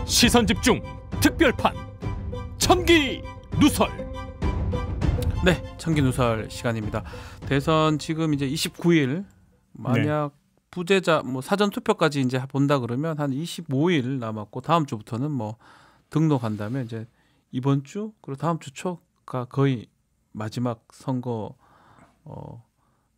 시선집중 특별판 천기 누설. 네, 천기 누설 시간입니다. 대선 지금 이제 29일 만약 부재자 뭐 사전 투표까지 이제 본다 그러면 한 25일 남았고 다음 주부터는 뭐 등록한다면 이제 이번 주 그리고 다음 주 초가 거의 마지막 선거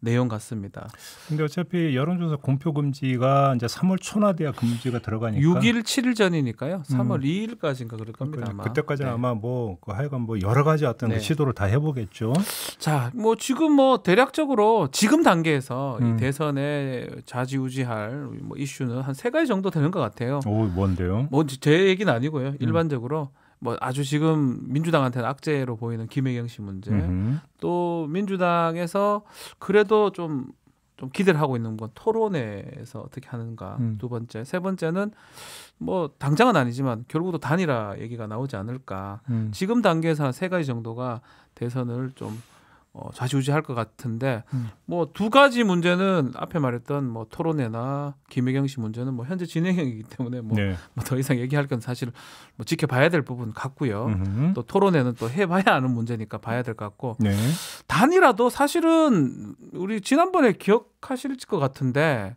내용 같습니다. 근데 어차피 여론조사 공표 금지가 이제 3월 초나 돼야 금지가 들어가니까 6일, 7일 전이니까요. 3월 2일까지인가 그럴 겁니다. 아마. 그때까지는 네. 아마 뭐 하여간 뭐 여러 가지 어떤 네. 시도를 다 해보겠죠. 자, 뭐 지금 뭐 대략적으로 지금 단계에서 이 대선에 좌지우지할 뭐 이슈는 한 세 가지 정도 되는 것 같아요. 오, 뭔데요? 뭐 제 얘기는 아니고요. 일반적으로 뭐 아주 지금 민주당한테는 악재로 보이는 김혜경 씨 문제, 또 민주당에서 그래도 좀 기대를 하고 있는 건 토론회에서 어떻게 하는가. 두 번째, 세 번째는 뭐 당장은 아니지만 결국도 단일화 얘기가 나오지 않을까. 지금 단계에서 한 세 가지 정도가 대선을 좀 좌지우지할 것 같은데 뭐 두 가지 문제는 앞에 말했던 뭐 토론회나 김혜경 씨 문제는 뭐 현재 진행형이기 때문에 뭐 더 이상 얘기할 건 사실 뭐 지켜봐야 될 부분 같고요. 또 토론회는 또 해봐야 아는 문제니까 봐야 될 것 같고 단일화도 사실은 우리 지난번에 기억하실 것 같은데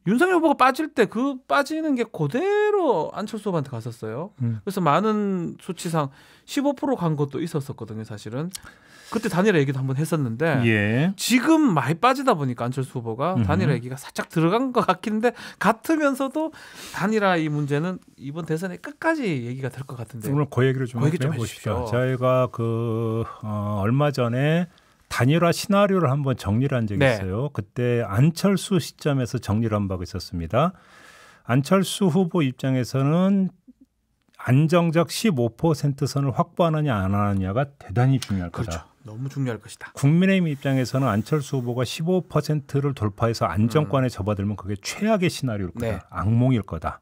윤석열 후보가 빠질 때 그 빠지는 게 그대로 안철수 후보한테 갔었어요. 그래서 많은 수치상 15%간 것도 있었었거든요, 사실은. 그때 단일화 얘기도 한번 했었는데 지금 많이 빠지다 보니까 안철수 후보가 단일화 얘기가 살짝 들어간 것 같긴 한데 같으면서도 단일화 이 문제는 이번 대선에 끝까지 얘기가 될 것 같은데 오늘 그 얘기를 좀 해보십시오. 저희가 얼마 전에 단일화 시나리오를 한번 정리를 한 적이 있어요. 그때 안철수 시점에서 정리를 한 바가 있었습니다. 안철수 후보 입장에서는 안정적 15% 선을 확보하느냐 안 하느냐가 대단히 중요할 거다. 그렇죠. 너무 중요할 것이다. 국민의힘 입장에서는 안철수 후보가 15%를 돌파해서 안정권에 접어들면 그게 최악의 시나리오일 거다. 악몽일 거다.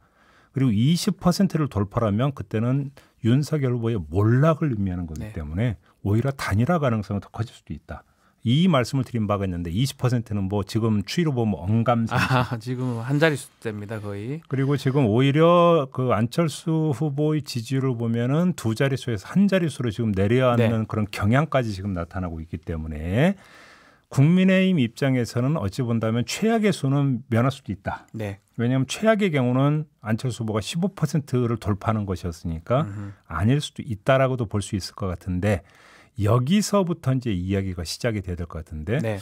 그리고 20%를 돌파하면 그때는 윤석열 후보의 몰락을 의미하는 거기 때문에 오히려 단일화 가능성이 더 커질 수도 있다. 이 말씀을 드린 바가 있는데 20%는 뭐 지금 추이로 보면 언감생. 지금 한 자릿수입니다 거의. 그리고 지금 오히려 그 안철수 후보의 지지율을 보면은 두 자릿수에서 한 자릿수로 지금 내려앉는 그런 경향까지 지금 나타나고 있기 때문에 국민의힘 입장에서는 어찌 본다면 최악의 수는 면할 수도 있다. 왜냐하면 최악의 경우는 안철수 후보가 15%를 돌파하는 것이었으니까 아닐 수도 있다라고도 볼 수 있을 것 같은데 여기서부터 이제 이야기가 시작이 돼야 될 것 같은데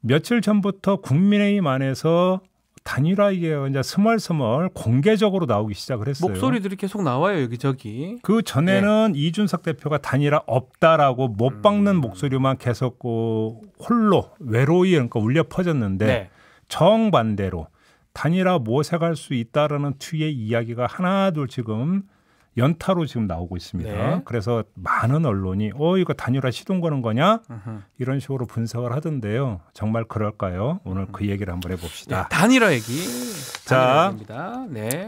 며칠 전부터 국민의힘 안에서 단일화 얘기가 이제 스멀스멀 공개적으로 나오기 시작을 했어요. 목소리들이 계속 나와요 여기저기. 그 전에는 이준석 대표가 단일화 없다라고 못 박는 목소리만 계속 홀로 외로이 그러니까 울려 퍼졌는데 정반대로 단일화 모색할 수 있다라는 투의 이야기가 하나둘 지금 연타로 지금 나오고 있습니다. 그래서 많은 언론이 이거 단일화 시동 거는 거냐? 이런 식으로 분석을 하던데요. 정말 그럴까요? 오늘 그 얘기를 한번 해봅시다. 단일화 얘기. 자,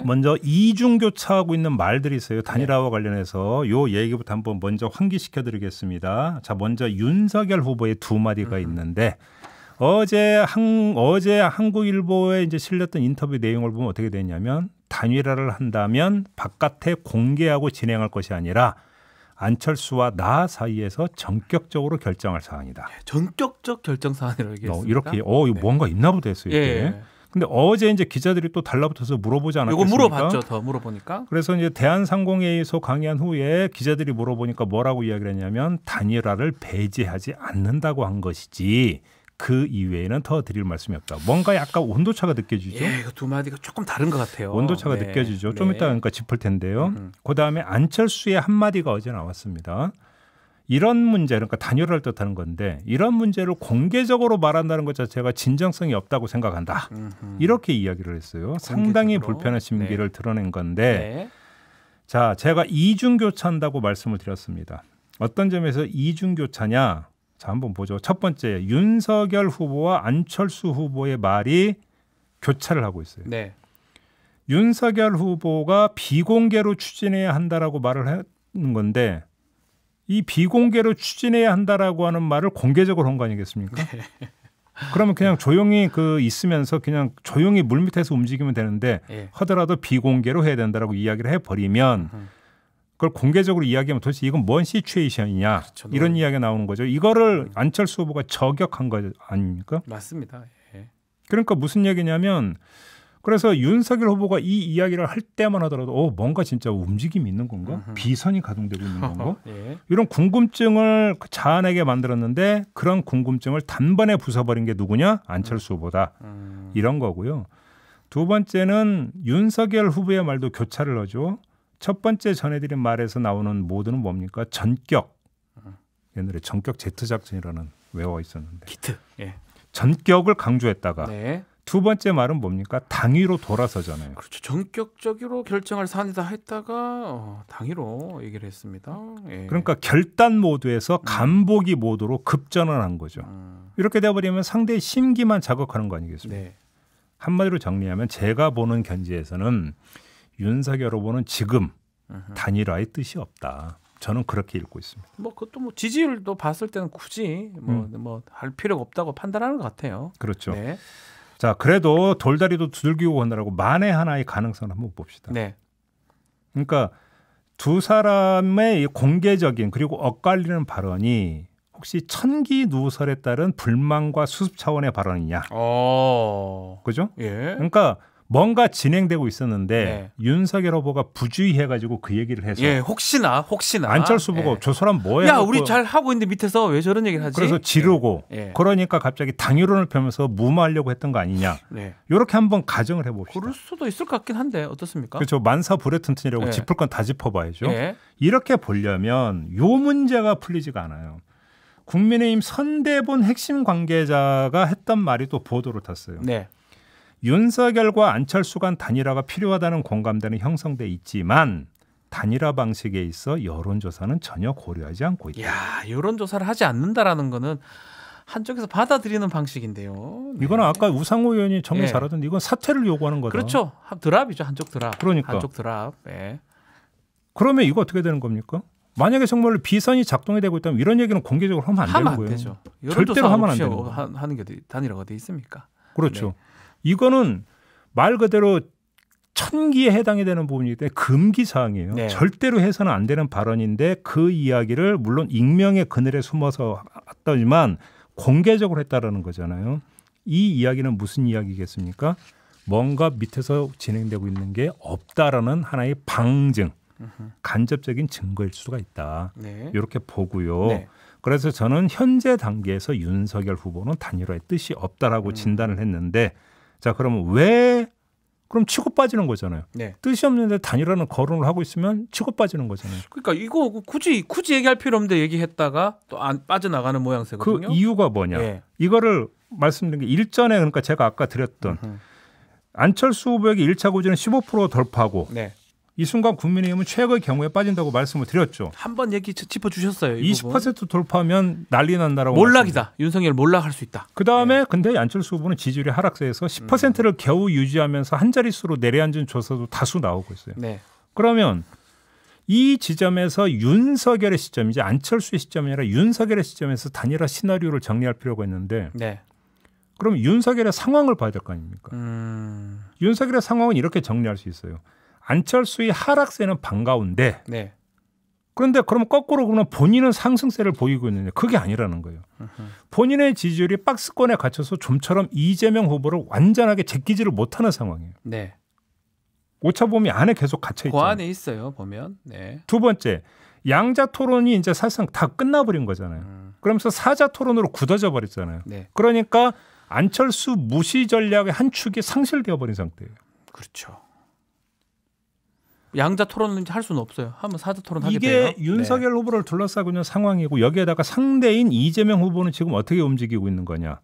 먼저 이중교차하고 있는 말들이 있어요. 단일화와 관련해서 요 얘기부터 한번 먼저 환기시켜드리겠습니다. 자, 먼저 윤석열 후보의 두 마디가 있는데 어제 한국일보에 이제 실렸던 인터뷰 내용을 보면 어떻게 되냐면 단일화를 한다면 바깥에 공개하고 진행할 것이 아니라 안철수와 나 사이에서 전격적으로 결정할 사안이다. 전격적 결정 사안이라고 얘기했습니다. 이렇게 이거 뭔가 있나 보다 했어요. 근데 어제 이제 기자들이 또 달라붙어서 물어보지 않았겠습니까? 이거 물어봤죠. 더 물어보니까. 그래서 이제 대한상공회의소 강의한 후에 기자들이 물어보니까 뭐라고 이야기를 했냐면 단일화를 배제하지 않는다고 한 것이지 그 이외에는 더 드릴 말씀이 없다. 뭔가 약간 온도차가 느껴지죠. 이거 두 마디가 조금 다른 것 같아요. 온도차가 느껴지죠. 좀 이따 그러니까 짚을 텐데요. 그다음에 안철수의 한마디가 어제 나왔습니다. 이런 문제, 그러니까 단일화를 뜻하는 건데 이런 문제를 공개적으로 말한다는 것 자체가 진정성이 없다고 생각한다. 이렇게 이야기를 했어요. 상당히 불편한 심기를 드러낸 건데 자, 제가 이중교차한다고 말씀을 드렸습니다. 어떤 점에서 이중교차냐? 자, 한번 보죠. 첫 번째, 윤석열 후보와 안철수 후보의 말이 교차를 하고 있어요. 윤석열 후보가 비공개로 추진해야 한다라고 말을 하는 건데 이 비공개로 추진해야 한다라고 하는 말을 공개적으로 한 거 아니겠습니까? 그러면 그냥 조용히 그 있으면서 그냥 조용히 물밑에서 움직이면 되는데 예. 하더라도 비공개로 해야 된다라고 이야기를 해버리면 그걸 공개적으로 이야기하면 도대체 이건 뭔 시츄에이션이냐 그렇죠. 이런 이야기가 나오는 거죠. 이거를 안철수 후보가 저격한 거 아닙니까? 맞습니다. 예. 그러니까 무슨 얘기냐면 그래서 윤석열 후보가 이 이야기를 할 때만 하더라도 뭔가 진짜 움직임이 있는 건가? 비선이 가동되고 있는 건가? 예. 이런 궁금증을 자아내게 만들었는데 그런 궁금증을 단번에 부숴버린 게 누구냐? 안철수 후보다. 이런 거고요. 두 번째는 윤석열 후보의 말도 교차를 하죠. 첫 번째 전해드린 말에서 나오는 모드는 뭡니까? 전격. 옛날에 전격 제트 작전이라는 외워가 있었는데. 기트. 예. 전격을 강조했다가 네. 두 번째 말은 뭡니까? 당위로 돌아서잖아요. 그렇죠. 전격적으로 결정할 사안이다 했다가 당위로 얘기를 했습니다. 예. 그러니까 결단 모드에서 간보기 모드로 급전을 한 거죠. 이렇게 돼버리면 상대의 심기만 자극하는 거 아니겠습니까? 네. 한마디로 정리하면 제가 보는 견지에서는 윤석열 후보는 지금 단일화의 뜻이 없다. 저는 그렇게 읽고 있습니다. 뭐 그것도 뭐 지지율도 봤을 때는 굳이 뭐 할 필요가 없다고 판단하는 것 같아요. 그렇죠. 네. 자, 그래도 돌다리도 두들기고 건너라고 만에 하나의 가능성을 한번 봅시다. 네. 그러니까 두 사람의 공개적인 그리고 엇갈리는 발언이 혹시 천기 누설에 따른 불만과 수습 차원의 발언이냐? 그죠? 예. 그러니까 뭔가 진행되고 있었는데 네. 윤석열 후보가 부주의해가지고 그 얘기를 해서 예, 혹시나 안철수 후보가 예. 저 사람 뭐야? 야, 우리 잘 하고 있는데 밑에서 왜 저런 얘기를 하지? 그래서 지르고 예. 그러니까 갑자기 당유론을 펴면서 무마하려고 했던 거 아니냐? 네. 이렇게 한번 가정을 해봅시다. 그럴 수도 있을 것 같긴 한데 어떻습니까? 그렇죠. 만사 불에튼튼이라고 예. 짚을 건 다 짚어봐야죠. 예. 이렇게 보려면 요 문제가 풀리지가 않아요. 국민의힘 선대본 핵심 관계자가 했던 말이 또 보도를 탔어요. 네. 윤석열과 안철수 간 단일화가 필요하다는 공감대는 형성돼 있지만 단일화 방식에 있어 여론조사는 전혀 고려하지 않고 있다. 야, 여론조사를 하지 않는다라는 거는 한쪽에서 받아들이는 방식인데요. 네. 이거는 아까 우상호 의원이 정리 예. 잘하던데 이건 사퇴를 요구하는 거다. 그렇죠. 드랍이죠. 한쪽 드랍. 그러니까. 한쪽 드랍. 예. 그러면 이거 어떻게 되는 겁니까? 만약에 정말로 비선이 작동이 되고 있다면 이런 얘기는 공개적으로 하면 안 되는 거예요. 되죠. 절대로 하면 안 되는 없이 거예요. 하는 게 단일화가 돼 있습니까? 그렇죠. 네. 이거는 말 그대로 천기에 해당이 되는 부분이기 때문에 금기 사항이에요. 네. 절대로 해서는 안 되는 발언인데 그 이야기를 물론 익명의 그늘에 숨어서 했더니만 공개적으로 했다라는 거잖아요. 이 이야기는 무슨 이야기겠습니까? 뭔가 밑에서 진행되고 있는 게 없다라는 하나의 방증, 간접적인 증거일 수가 있다. 네. 이렇게 보고요. 네. 그래서 저는 현재 단계에서 윤석열 후보는 단일화의 뜻이 없다라고 진단을 했는데 자, 그러면 왜 그럼 치고 빠지는 거잖아요. 네. 뜻이 없는데 단일화는 거론을 하고 있으면 치고 빠지는 거잖아요. 그러니까 이거 굳이 얘기할 필요 없는데 얘기했다가 또 안 빠져나가는 그 모양새거든요. 이유가 뭐냐? 예. 이거를 말씀드린 게 일전에 그러니까 제가 아까 드렸던 안철수 후보에게 1차 고지는 15% 돌파하고 네. 이 순간 국민의힘은 최악의 경우에 빠진다고 말씀을 드렸죠. 한번 얘기 짚어주셨어요. 20% 돌파하면 난리 난다라고. 몰락이다. 윤석열 몰락할 수 있다. 그다음에 네. 근데 안철수 후보는 지지율이 하락세에서 10%를 겨우 유지하면서 한 자릿수로 내려앉은 조사도 다수 나오고 있어요. 네. 그러면 이 지점에서 윤석열의 시점, 이제 안철수의 시점이 아니라 윤석열의 시점에서 단일화 시나리오를 정리할 필요가 있는데 네. 그럼 윤석열의 상황을 봐야 될 거 아닙니까? 윤석열의 상황은 이렇게 정리할 수 있어요. 안철수의 하락세는 반가운데 네. 그런데 그러면 거꾸로 그러면 본인은 상승세를 보이고 있느냐? 그게 아니라는 거예요. 본인의 지지율이 박스권에 갇혀서 좀처럼 이재명 후보를 완전하게 제끼지를 못하는 상황이에요. 네. 오차범위 안에 계속 갇혀 그 있잖아요. 안에 있어요. 보면. 네. 두 번째, 양자 토론이 이제 사실상 다 끝나버린 거잖아요. 그러면서 사자 토론으로 굳어져 버렸잖아요. 네. 그러니까 안철수 무시 전략의 한 축이 상실되어 버린 상태예요. 그렇죠. 양자 토론은 할 수는 없어요. 한번 사자 토론 하게 이게 돼요. 윤석열 후보를 둘러싸고 있는 상황이고 여기에다가 상대인 이재명 후보는 지금 어떻게 움직이고 있는 거냐.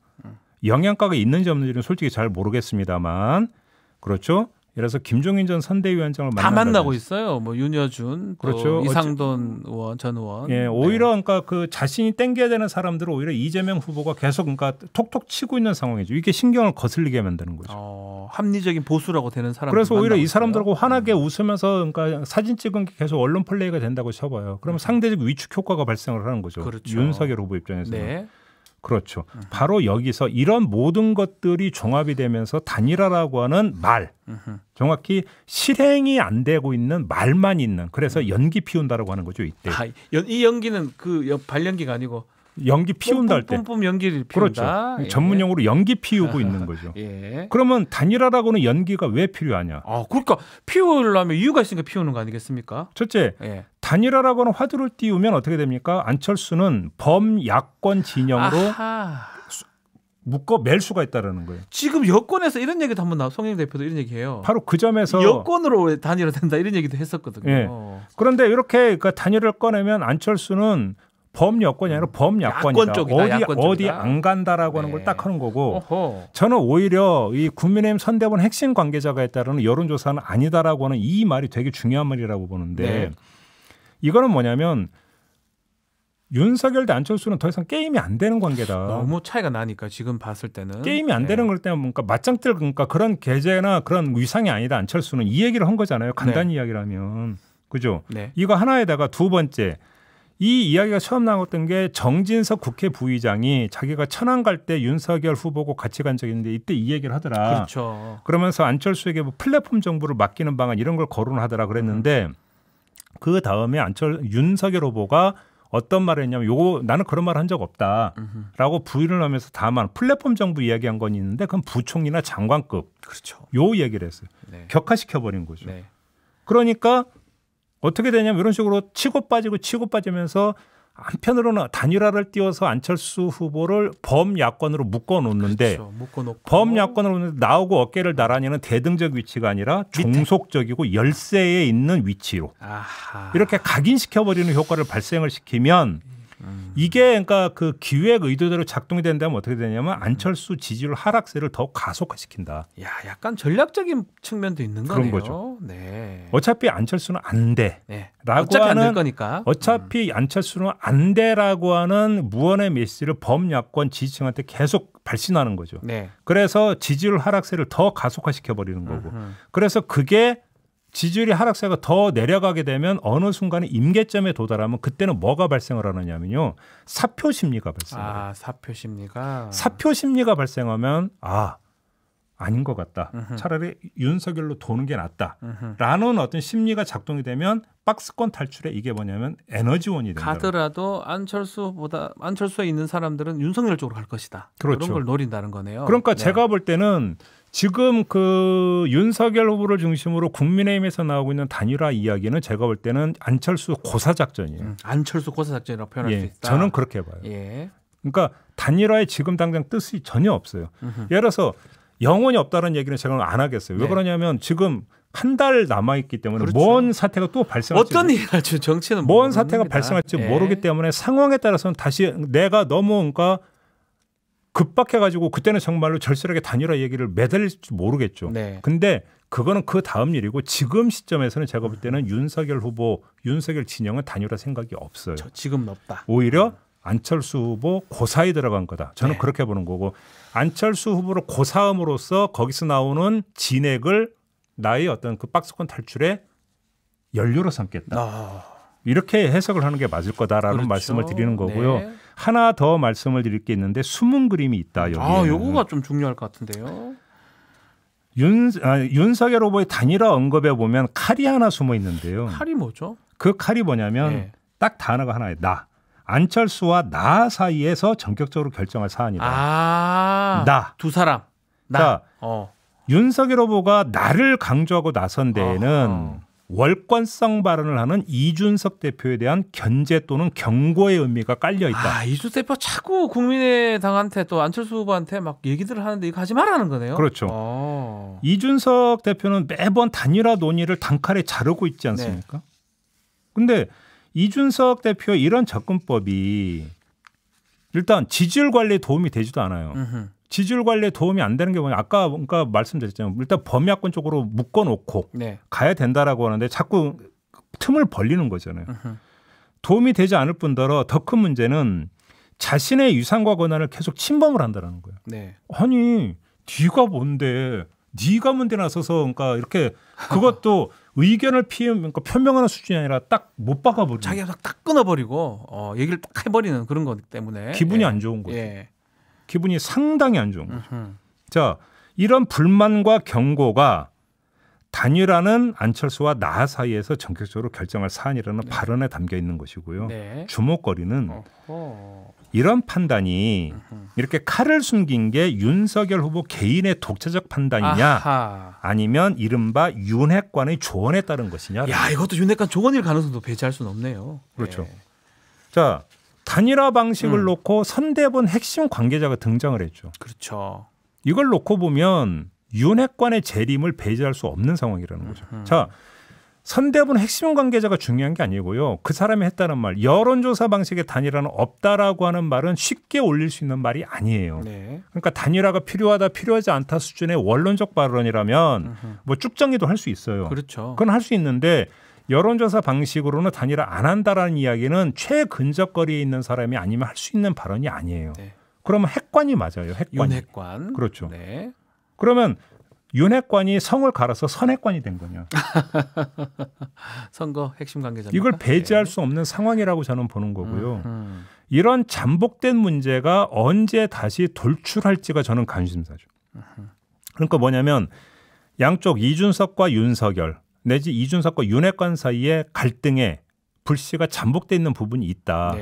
영향가가 있는지 없는지는 솔직히 잘 모르겠습니다만 그렇죠. 그래서 김종인 전 선대위원장을 다 만나고 있어요. 뭐 윤여준, 또 그렇죠. 이상돈 의원, 전 의원. 예, 오히려 그러니까 그 자신이 땡겨야 되는 사람들은 오히려 이재명 후보가 계속 그러니까 톡톡 치고 있는 상황이죠. 이게 신경을 거슬리게 만드는 거죠. 합리적인 보수라고 되는 사람. 그래서 오히려 이 사람들하고 환하게 웃으면서 그러니까 사진 찍은 게 계속 언론 플레이가 된다고 쳐봐요. 그러면 상대적 위축 효과가 발생을 하는 거죠. 그렇죠. 윤석열 후보 입장에서는. 네. 그렇죠. 바로 여기서 이런 모든 것들이 종합이 되면서 단일화라고 하는 말, 정확히 실행이 안 되고 있는 말만 있는, 그래서 연기 피운다라고 하는 거죠. 이때. 이 연기는 그 발연기가 아니고 연기 피운다 할 때. 뿜뿜 연기를 피운다. 그렇죠. 전문용어로 연기 피우고 있는 거죠. 예. 그러면 단일화라고는 연기가 왜 필요하냐? 그러니까 피우려면 이유가 있으니까 피우는 거 아니겠습니까? 첫째, 단일화라고는 화두를 띄우면 어떻게 됩니까? 안철수는 범야권 진영으로 묶어 맬 수가 있다라는 거예요. 지금 여권에서 이런 얘기도 한번 나와. 송영 대표도 이런 얘기해요. 바로 그 점에서 여권으로 단일화된다 이런 얘기도 했었거든요. 예. 그런데 이렇게 그 단일화를 꺼내면 안철수는 범여권이 아니라 범야권이다. 어디 안 간다라고 하는 걸 딱 하는 거고, 저는 오히려 이 국민의힘 선대본 핵심 관계자가 했다는 여론조사는 아니다라고 하는 이 말이 되게 중요한 말이라고 보는데, 이거는 뭐냐면 윤석열 대 안철수는 더 이상 게임이 안 되는 관계다. 너무 차이가 나니까 지금 봤을 때는 게임이 안 되는 걸 때문에 뭔가 맞짱뜰, 그러니까 그런 계제나 그런 위상이 아니다. 안철수는 이 얘기를 한 거잖아요. 간단히 이야기를 그죠? 이거 하나에다가 두 번째, 이 이야기가 처음 나왔던 게 정진석 국회 부의장이 자기가 천안 갈 때 윤석열 후보고 같이 간 적이 있는데 이때 이 얘기를 하더라. 그렇죠. 그러면서 안철수에게 뭐 플랫폼 정부를 맡기는 방안 이런 걸 거론하더라 그랬는데, 그 다음에 윤석열 후보가 어떤 말을 했냐면, 나는 그런 말 한 적 없다라고 부인을 하면서 다만 플랫폼 정부 이야기한 건 있는데 그건 부총리나 장관급, 그렇죠. 요 얘기를 했어요. 격화시켜버린 거죠. 그러니까 어떻게 되냐면 이런 식으로 치고 빠지면서 한편으로는 단일화를 띄워서 안철수 후보를 범야권으로 묶어놓는데, 그렇죠. 묶어놓고 범야권으로 나오고 어깨를 나란히는 대등적 위치가 아니라 종속적이고 열세에 있는 위치로 이렇게 각인시켜버리는 효과를 발생을 시키면 이게 그러니까 그 기획 의도대로 작동이 된다면 어떻게 되냐면 안철수 지지율 하락세를 더 가속화시킨다. 약간 전략적인 측면도 있는 그런 거네요. 거죠. 어차피 안철수는 안 돼. 어차피 안 될 거니까. 어차피 안철수는 안 돼라고 하는 무언의 메시지를 범야권 지지층한테 계속 발신하는 거죠. 그래서 지지율 하락세를 더 가속화시켜버리는 거고. 그래서 그게 지지율이 하락세가 더 내려가게 되면 어느 순간에 임계점에 도달하면 그때는 뭐가 발생을 하느냐면요, 사표 심리가 발생해요. 사표 심리가 발생하면 아닌 것 같다. 차라리 윤석열로 도는 게 낫다라는 어떤 심리가 작동이 되면 박스권 탈출에 이게 뭐냐면 에너지원이 된다. 가더라도 안철수에 있는 사람들은 윤석열 쪽으로 갈 것이다. 그렇죠. 그런 걸 노린다는 거네요. 그러니까 제가 볼 때는 지금 그 윤석열 후보를 중심으로 국민의힘에서 나오고 있는 단일화 이야기는 제가 볼 때는 안철수 고사 작전이에요. 안철수 고사 작전이라고 표현할 수 있다. 저는 그렇게 봐요. 그러니까 단일화에 지금 당장 뜻이 전혀 없어요. 예를 들어서 영원히 없다는 얘기는 제가 안 하겠어요. 왜 그러냐면 지금 한 달 남아 있기 때문에 뭔 사태가 또 발생할지, 어떤 일이 정치는 뭔 사태가 발생할지 모르기 때문에 상황에 따라서는 다시 내가 너무 그러니까 급박해가지고 그때는 정말로 절실하게 단일화 얘기를 매달릴지 모르겠죠. 근데 그거는 그 다음 일이고 지금 시점에서는 제가 볼 때는 윤석열 후보, 윤석열 진영은 단일화 생각이 없어요. 지금은 없다. 오히려 안철수 후보 고사에 들어간 거다. 저는 그렇게 보는 거고, 안철수 후보를 고사함으로써 거기서 나오는 진액을 나의 어떤 그 박스권 탈출에 연료로 삼겠다. 이렇게 해석을 하는 게 맞을 거다라는 말씀을 드리는 거고요. 하나 더 말씀을 드릴 게 있는데 숨은 그림이 있다. 요거가 좀 중요할 것 같은데요. 윤석열 후보의 단일화 언급에 보면 칼이 하나 숨어 있는데요. 칼이 뭐죠? 그 칼이 뭐냐면 딱 단어가 하나예요. 나. 안철수와 나 사이에서 전격적으로 결정할 사안이다. 나. 두 사람. 자, 윤석열 후보가 나를 강조하고 나선 데에는 월권성 발언을 하는 이준석 대표에 대한 견제 또는 경고의 의미가 깔려 있다. 이준석 대표 자꾸 국민의당한테 또 안철수 후보한테 막 얘기들을 하는데 이거 하지 말라는 거네요. 그렇죠. 이준석 대표는 매번 단일화 논의를 단칼에 자르고 있지 않습니까? 근데 이준석 대표의 이런 접근법이 일단 지지율 관리에 도움이 되지도 않아요. 지지율 관리에 도움이 안 되는 게 뭐냐. 아까 그러니까 말씀드렸잖아요. 일단 범야권 쪽으로 묶어놓고 가야 된다라고 하는데 자꾸 틈을 벌리는 거잖아요. 도움이 되지 않을 뿐더러 더 큰 문제는 자신의 유산과 권한을 계속 침범을 한다는 거예요. 아니 네가 뭔데 네가 문제 나서서 그러니까 이렇게 그것도 의견을 그러니까 표명하는 수준이 아니라 딱 못 박아버리고 자기가 딱 끊어버리고 얘기를 딱 해버리는 그런 것 때문에 기분이 안 좋은 거죠. 기분이 상당히 안 좋은 거죠. 자, 이런 불만과 경고가 단일화는 안철수와 나 사이에서 전격적으로 결정할 사안이라는 발언에 담겨 있는 것이고요. 주목거리는 이런 판단이 이렇게 칼을 숨긴 게 윤석열 후보 개인의 독자적 판단이냐 아니면 이른바 윤핵관의 조언에 따른 것이냐. 야, 이것도 윤핵관 조언일 가능성도 배제할 수는 없네요. 그렇죠. 자, 단일화 방식을 놓고 선대본 핵심 관계자가 등장을 했죠. 그렇죠. 이걸 놓고 보면 윤핵관의 재림을 배제할 수 없는 상황이라는 거죠. 자, 선대본 핵심 관계자가 중요한 게 아니고요. 그 사람이 했다는 말, 여론조사 방식의 단일화는 없다라고 하는 말은 쉽게 올릴 수 있는 말이 아니에요. 그러니까 단일화가 필요하다, 필요하지 않다 수준의 원론적 발언이라면 뭐 쭉 정리도 할 수 있어요. 그렇죠. 그건 할 수 있는데 여론조사 방식으로는 단일화 안 한다라는 이야기는 최근접거리에 있는 사람이 아니면 할 수 있는 발언이 아니에요. 그러면 핵관이 맞아요. 핵관이. 윤핵관. 그렇죠. 그러면 윤핵관이 성을 갈아서 선핵관이 된 거냐. 선거 핵심 관계자. 이걸 배제할 수 없는 상황이라고 저는 보는 거고요. 이런 잠복된 문제가 언제 다시 돌출할지가 저는 관심사죠. 그러니까 뭐냐면 양쪽 이준석과 윤석열 내지 이준석과 윤핵관 사이에 갈등에 불씨가 잠복돼 있는 부분이 있다.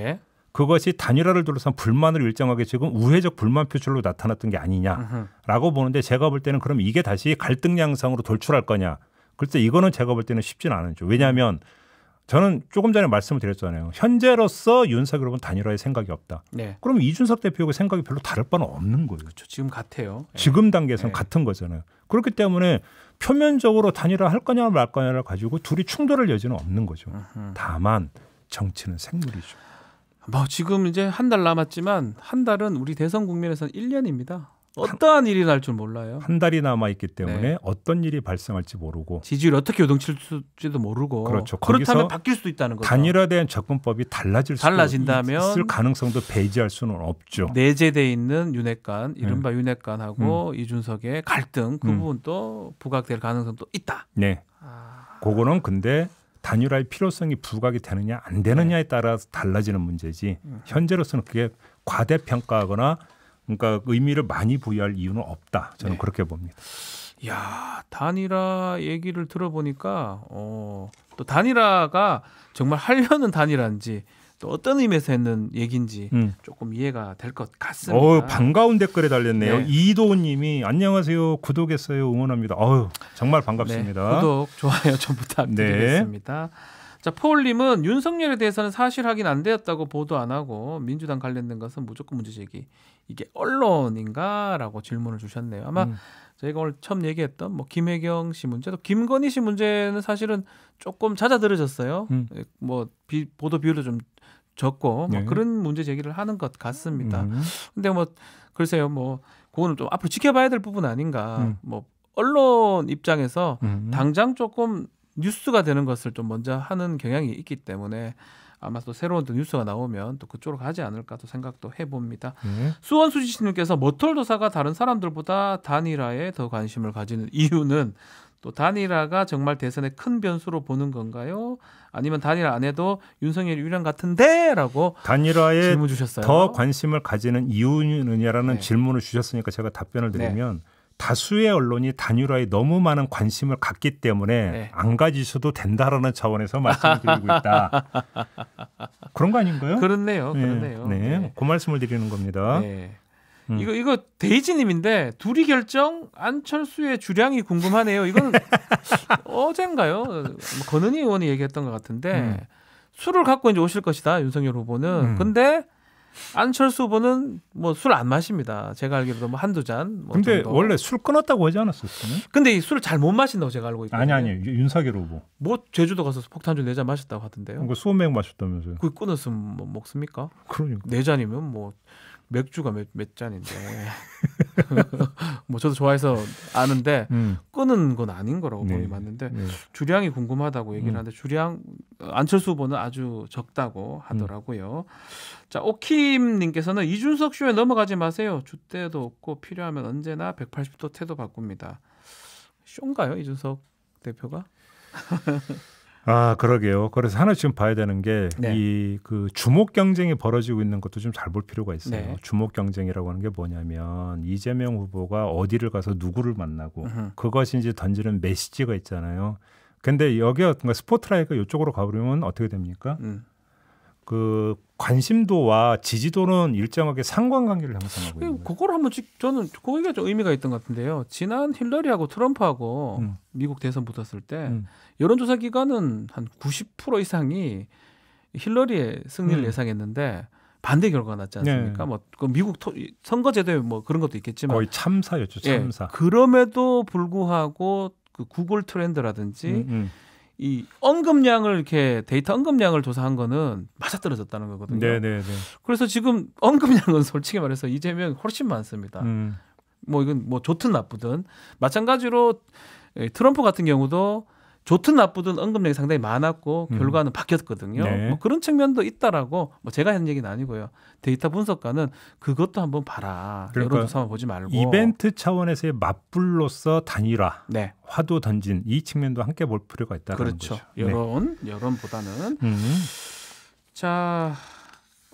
그것이 단일화를 둘러싼 불만으로 일정하게 지금 우회적 불만 표출로 나타났던 게 아니냐라고 보는데 제가 볼 때는 그럼 이게 다시 갈등 양상으로 돌출할 거냐. 글쎄 이거는 제가 볼 때는 쉽지는 않죠. 왜냐하면 저는 조금 전에 말씀을 드렸잖아요. 현재로서 윤석열 후보는 단일화에 생각이 없다. 그럼 이준석 대표의 생각이 별로 다를 바는 없는 거예요. 그렇죠. 지금 같아요. 지금 단계에서는 같은 거잖아요. 그렇기 때문에 표면적으로 단일화 할 거냐 말 거냐를 가지고 둘이 충돌할 여지는 없는 거죠. 다만 정치는 생물이죠. 뭐 지금 이제 한 달 남았지만 한 달은 우리 대선 국면에서는 1년입니다. 어떠한 일이 날 줄 몰라요. 한 달이 남아 있기 때문에 어떤 일이 발생할지 모르고 지지율이 어떻게 요동칠지도 모르고 그렇죠. 그렇다면 바뀔 수도 있다는 거죠. 단일화된 접근법이 달라진다면 있을 가능성도 배제할 수는 없죠. 내재돼 있는 윤핵관, 이른바 윤핵관하고 이준석의 갈등 그 부분도 부각될 가능성도 있다. 그거는 근데 단일화의 필요성이 부각이 되느냐 안 되느냐에 따라 달라지는 문제지 현재로서는 그게 과대평가하거나 그러니까 의미를 많이 부여할 이유는 없다. 저는 그렇게 봅니다. 야, 단일화 얘기를 들어보니까 또 단일화가 정말 하려는 단일화인지 또 어떤 의미에서 했는 얘기인지 조금 이해가 될 것 같습니다. 반가운 댓글에 달렸네요. 이도훈 님이 안녕하세요. 구독했어요. 응원합니다. 정말 반갑습니다. 구독, 좋아요 좀 부탁드리겠습니다. 자, 폴님은 윤석열에 대해서는 사실 확인 안 되었다고 보도 안 하고 민주당 관련된 것은 무조건 문제 제기. 이게 언론인가라고 질문을 주셨네요. 아마 저희가 오늘 처음 얘기했던 뭐 김혜경 씨 문제, 또 김건희 씨 문제는 사실은 조금 잦아들어졌어요. 뭐 보도 비율도 좀 적고 뭐 그런 문제 제기를 하는 것 같습니다. 근데 뭐 글쎄요, 뭐 그거는 좀 앞으로 지켜봐야 될 부분 아닌가. 뭐 언론 입장에서 당장 조금 뉴스가 되는 것을 좀 먼저 하는 경향이 있기 때문에 아마 또 새로운 또 뉴스가 나오면 또 그쪽으로 가지 않을까 또 생각도 해봅니다. 수원수지씨님께서 모털도사가 다른 사람들보다 단일화에 더 관심을 가지는 이유는 또 단일화가 정말 대선의 큰 변수로 보는 건가요? 아니면 단일화 안 해도 윤석열이 유리한 같은데? 라고 단일화에 질문 주셨어요. 더 관심을 가지는 이유느냐라는 질문을 주셨으니까 제가 답변을 드리면 다수의 언론이 단일화에 너무 많은 관심을 갖기 때문에 안 가지셔도 된다라는 차원에서 말씀드리고 있다. 그런 거 아닌가요? 그렇네요. 그렇네요. 그 말씀을 드리는 겁니다. 이거 데이지님인데 둘이 결정 안철수의 주량이 궁금하네요. 이건 어젠가요? 권은희 의원이 얘기했던 것 같은데 술을 갖고 이제 오실 것이다 윤석열 후보는. 근데 안철수 후보는 뭐 술 안 마십니다. 제가 알기로도 뭐 한두 잔. 뭐 근데 정도. 원래 술 끊었다고 하지 않았었어요? 근데 이 술을 잘 못 마신다고 제가 알고 있거든요. 아니 윤석열 후보. 뭐 제주도 가서 폭탄주 4잔 마셨다고 하던데요. 그 수원맥 마셨다면서요? 그게 끊었으면 뭐 먹습니까? 그러니까 4잔이면 뭐 맥주가 몇 잔인데. 뭐 저도 좋아해서 아는데 끄는 건 아닌 거라고 네. 보기 맞는데 네. 주량이 궁금하다고 얘기를 하는데 주량 안철수 후보는 아주 적다고 하더라고요. 자, 오킴님께서는 이준석 쇼에 넘어가지 마세요. 줏대도 없고 필요하면 언제나 180도 태도 바꿉니다. 쇼인가요, 이준석 대표가? 아, 그러게요. 그래서 하나 지금 봐야 되는 게 네. 이 그 주목 경쟁이 벌어지고 있는 것도 좀 잘 볼 필요가 있어요. 네. 주목 경쟁이라고 하는 게 뭐냐면 이재명 후보가 어디를 가서 누구를 만나고 으흠. 그것이 이제 던지는 메시지가 있잖아요. 근데 여기가 스포트라이트가 이쪽으로 가버리면 어떻게 됩니까? 그 관심도와 지지도는 일정하게 상관관계를 형성하고 있는 거예요. 그걸 한번 저는 거기가 좀 의미가 있던 것 같은데요. 지난 힐러리하고 트럼프하고 미국 대선 붙었을 때 여론조사 기관은 한 90% 이상이 힐러리의 승리를 예상했는데 반대 결과가 났지 않습니까? 네. 뭐 그 미국 선거제도에 뭐 그런 것도 있겠지만 거의 참사였죠. 참사. 예, 그럼에도 불구하고 그 구글 트렌드라든지 이 언급량을 이렇게 데이터 언급량을 조사한 거는 맞아떨어졌다는 거거든요. 네네네. 그래서 지금 언급량은 솔직히 말해서 이재명이 훨씬 많습니다. 뭐 이건 뭐 좋든 나쁘든 마찬가지로 트럼프 같은 경우도 좋든 나쁘든 언급량이 상당히 많았고 결과는 바뀌었거든요. 네. 뭐 그런 측면도 있다라고 뭐 제가 한 얘기는 아니고요. 데이터 분석가는 그것도 한번 봐라. 그러니까 여론조사만 보지 말고 이벤트 차원에서의 맞불로서 단일화, 네. 화두 던진 이 측면도 함께 볼 필요가 있다는 그렇죠. 거죠. 네. 여론보다는 자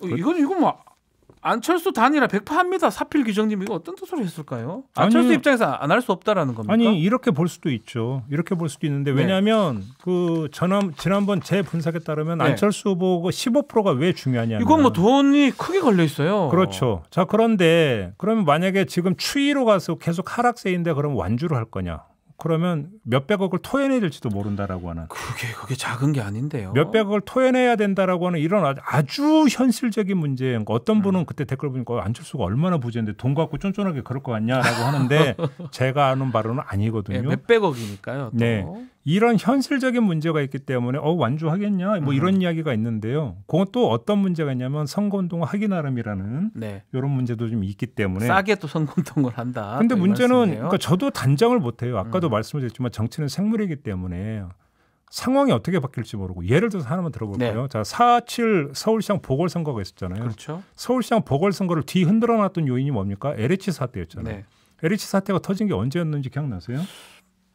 이건 뭐 안철수 단일화 100%합니다. 사필 규정님 이거 어떤 뜻으로 했을까요? 안철수 아니, 입장에서 안 할 수 없다라는 겁니까? 아니 이렇게 볼 수도 있죠. 이렇게 볼 수도 있는데 왜냐하면 그 지난번 제 분석에 따르면 네. 안철수 후보가 15%가 왜 중요하냐? 이건 뭐 돈이 크게 걸려 있어요. 그렇죠. 자 그런데 그러면 만약에 지금 추이로 가서 계속 하락세인데 그러면 완주를 할 거냐? 그러면 몇백억을 토해내야 될지도 모른다라고 하는. 그게 작은 게 아닌데요. 몇백억을 토해내야 된다라고 하는 이런 아주 현실적인 문제. 그러니까 어떤 분은 그때 댓글 보니까 안철수가 얼마나 부자인데 돈 갖고 쫀쫀하게 그럴 거 같냐라고 하는데 제가 아는 바로는 아니거든요. 네, 몇백억이니까요. 또. 네. 이런 현실적인 문제가 있기 때문에 완주하겠냐 뭐 이런 이야기가 있는데요. 그건 또 어떤 문제가 있냐면 선거운동을 하기 나름이라는 네. 이런 문제도 좀 있기 때문에 싸게 또 선거운동을 한다. 근데 문제는 말씀이네요. 그러니까 저도 단정을 못해요. 아까도 말씀드렸지만 정치는 생물이기 때문에 상황이 어떻게 바뀔지 모르고 예를 들어서 하나만 들어볼까요? 네. 자, 4.7 서울시장 보궐선거가 있었잖아요. 그렇죠. 서울시장 보궐선거를 뒤흔들어 놨던 요인이 뭡니까? LH 사태였잖아요. 네. LH 사태가 터진 게 언제였는지 기억나세요?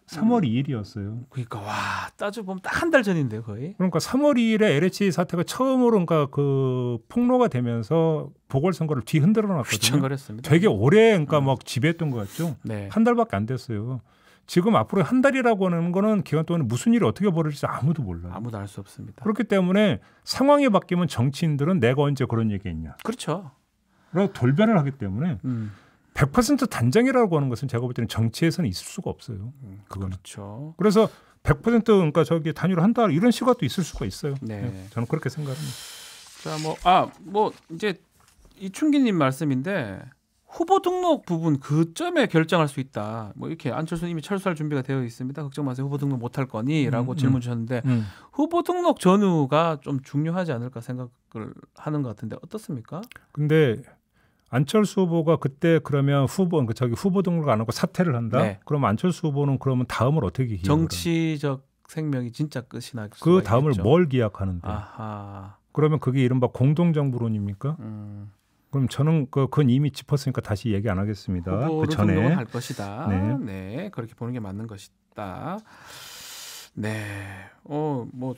3월 2일이었어요. 그러니까 와 따져보면 딱 한 달 전인데요, 거의. 그러니까 3월 2일에 LH 사태가 처음으로 그러니까 그 폭로가 되면서 보궐선거를 뒤흔들어 놨거든요. 휘청거렸습니다. 되게 오래 그러니까 막 지배했던 것 같죠. 네. 한 달밖에 안 됐어요. 지금 앞으로 한 달이라고 하는 거는 기간 동안에 무슨 일이 어떻게 벌어질지 아무도 몰라요. 아무도 알 수 없습니다. 그렇기 때문에 상황이 바뀌면 정치인들은 내가 언제 그런 얘기했냐. 그렇죠. 그리고 돌변을 하기 때문에 100% 단정이라고 하는 것은 제가 볼 때는 정치에서는 있을 수가 없어요. 그거는. 그렇죠. 그래서 100% 그러니까 저기 단위로 한다 이런 시각도 있을 수가 있어요. 네. 네, 저는 그렇게 생각합니다. 자, 뭐 이제 이춘기님 말씀인데 후보 등록 부분 그 점에 결정할 수 있다. 뭐 이렇게 안철수 이미 철수할 준비가 되어 있습니다. 걱정 마세요. 후보 등록 못할 거니라고 질문 주셨는데 후보 등록 전후가 좀 중요하지 않을까 생각을 하는 것 같은데 어떻습니까? 근데 안철수 후보가 그때 그러면 후보 등록을 안 하고 사퇴를 한다. 네. 그럼 안철수 후보는 그러면 다음을 어떻게 기약을 정치적 생명이 진짜 끝이 날 수가 그 다음을 있겠죠. 뭘 기약하는데? 아하. 그러면 그게 이른바 공동정부론입니까? 그럼 저는 그건 이미 짚었으니까 다시 얘기 안 하겠습니다. 후보를 그 전에 등록을 할 것이다. 네. 네, 그렇게 보는 게 맞는 것이다. 네, 뭐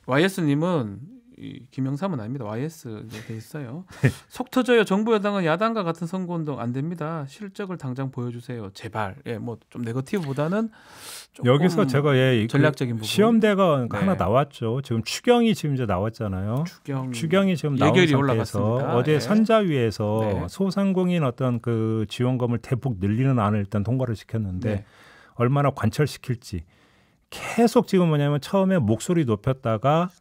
YS님은 김영삼은 아닙니다. YS 돼 있어요. 속 터져요. 정부 여당은 야당과 같은 선거운동 안 됩니다. 실적을 당장 보여주세요. 제발. 예, 뭐 좀 네거티브보다는 조금 여기서 제가 전략적인 부분. 시험대가 네. 하나 나왔죠. 지금 추경이 지금 이제 나왔잖아요. 추경이 지금 나온 예결이 상태에서 올라갔습니다. 어제 네. 선자위에서 네. 소상공인 어떤 그 지원금을 대폭 늘리는 안을 일단 통과를 시켰는데 네. 얼마나 관철시킬지 계속 지금 뭐냐면 처음에 목소리 높였다가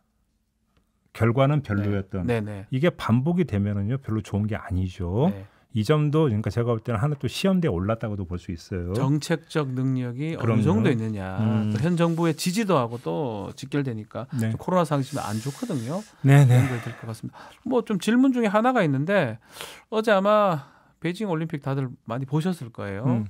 결과는 별로였던 네. 이게 반복이 되면은요 별로 좋은 게 아니죠. 네. 이 점도 그러니까 제가 볼 때는 하나 또 시험대에 올랐다고도 볼 수 있어요. 정책적 능력이 그럼요. 어느 정도 있느냐. 또 현 정부의 지지도하고 또 직결되니까 네. 좀 코로나 상황이 안 좋거든요. 네네. 연결될 것 같습니다. 뭐 좀 질문 중에 하나가 있는데 어제 아마 베이징 올림픽 다들 많이 보셨을 거예요.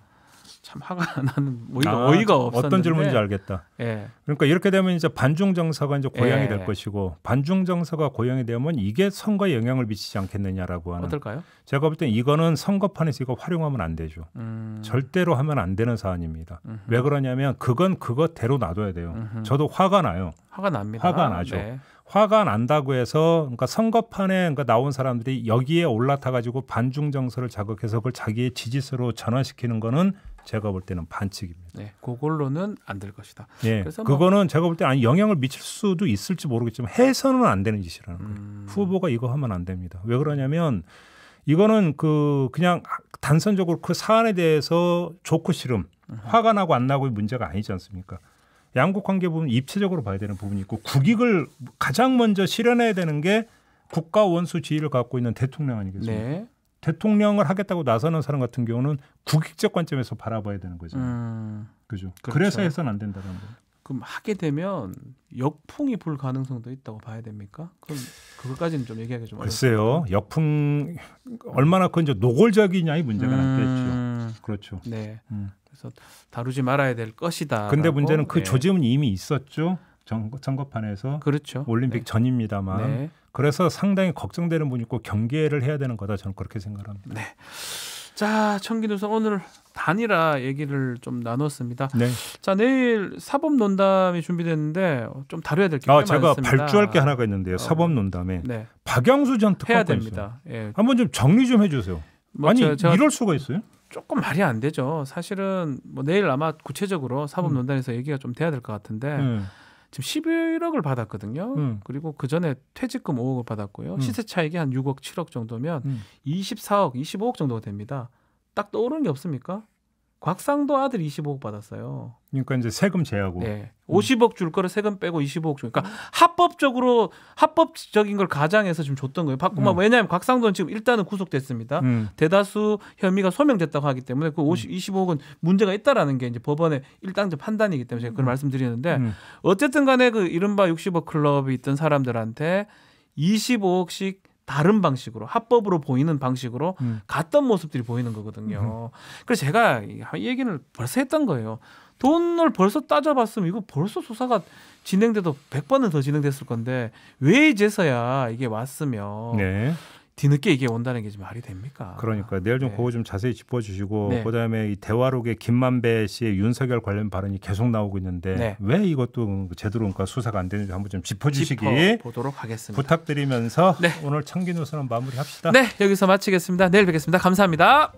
참 화가 나는 어이가 없었는데 어떤 질문인지 알겠다. 예. 그러니까 이렇게 되면 이제 반중 정서가 이제 고양이 예. 될 것이고 반중 정서가 고양이 되면 이게 선거에 영향을 미치지 않겠느냐라고 하는. 어떨까요? 제가 볼 땐 이거는 선거판에서 이거 활용하면 안 되죠. 절대로 하면 안 되는 사안입니다. 왜 그러냐면 그건 그것대로 놔둬야 돼요. 저도 화가 나요. 화가 납니다. 화가 나죠. 네. 화가 난다고 해서 그러니까 선거판에 그러니까 나온 사람들이 여기에 올라타 가지고 반중 정서를 자극해서 그걸 자기의 지지세로 전환시키는 거는 제가 볼 때는 반칙입니다. 네, 그걸로는 안 될 것이다. 예, 그래서 그거는 제가 볼 때 아니 영향을 미칠 수도 있을지 모르겠지만 해서는 안 되는 짓이라는 거예요. 후보가 이거 하면 안 됩니다. 왜 그러냐면 이거는 그냥 단선적으로 그 사안에 대해서 좋고 싫음, 화가 나고 안 나고의 문제가 아니지 않습니까? 양국 관계 부분 입체적으로 봐야 되는 부분이 있고 국익을 가장 먼저 실현해야 되는 게 국가 원수 지위를 갖고 있는 대통령 아니겠습니까? 네. 대통령을 하겠다고 나서는 사람 같은 경우는 국익적 관점에서 바라봐야 되는 거죠. 그죠? 그렇죠. 그래서 해서는 안 된다는 거예요. 그럼 하게 되면 역풍이 불 가능성도 있다고 봐야 됩니까? 그럼 그것까지는 좀 얘기하기 좀 글쎄요. 역풍 얼마나 그 이제 노골적이냐의 문제가 남겠죠. 그렇죠. 네. 그래서 다루지 말아야 될 것이다. 근데 문제는 그 네. 조짐은 이미 있었죠. 선거판에서. 그렇죠. 올림픽 네. 전입니다만. 네. 그래서 상당히 걱정되는 분이 있고 경계를 해야 되는 거다. 저는 그렇게 생각합니다. 네. 자, 청기누설 오늘 단일화 얘기를 좀 나눴습니다. 네. 자, 내일 사법논담이 준비됐는데 좀 다뤄야 될 게 꽤 많습니다. 제가 발주할 게 하나가 있는데요. 사법논담에 네. 박영수 전 해야 특검권 됩니다. 예. 한번 좀 정리 좀 해주세요. 뭐 아니 제가 이럴 수가 있어요? 조금 말이 안 되죠. 사실은 뭐 내일 아마 구체적으로 사법논단에서 얘기가 좀 돼야 될 것 같은데 지금 11억을 받았거든요. 그리고 그 전에 퇴직금 5억을 받았고요. 시세 차익이 한 6억, 7억 정도면 24억, 25억 정도가 됩니다. 딱 떠오르는 게 없습니까? 곽상도 아들이 25억 받았어요. 그러니까 이제 세금 제하고. 네. 50억 줄 거를 세금 빼고 25억 주니까 합법적인 걸 가장해서 지금 줬던 거예요. 왜냐하면 곽상도는 지금 일단은 구속됐습니다. 대다수 혐의가 소명됐다고 하기 때문에 그 25억은 문제가 있다라는 게 이제 법원의 일당적 판단이기 때문에 제가 그걸 말씀드리는데 어쨌든 간에 그 이른바 60억 클럽이 있던 사람들한테 25억씩 다른 방식으로 합법으로 보이는 방식으로 갔던 모습들이 보이는 거거든요. 그래서 제가 이 얘기를 벌써 했던 거예요. 돈을 벌써 따져봤으면 이거 벌써 수사가 진행돼도 100번은 더 진행됐을 건데 왜 이제서야 이게 왔으면 뒤늦게 이게 온다는 게 말이 됩니까? 그러니까 내일 좀 그거 좀 자세히 짚어주시고 그다음에 이 대화록에 김만배 씨의 윤석열 관련 발언이 계속 나오고 있는데 왜 이것도 제대로 그러니까 수사가 안 되는지 한번 좀 짚어주시기 보도록 하겠습니다. 부탁드리면서 오늘 청기누설은 마무리합시다. 네, 여기서 마치겠습니다. 내일 뵙겠습니다. 감사합니다.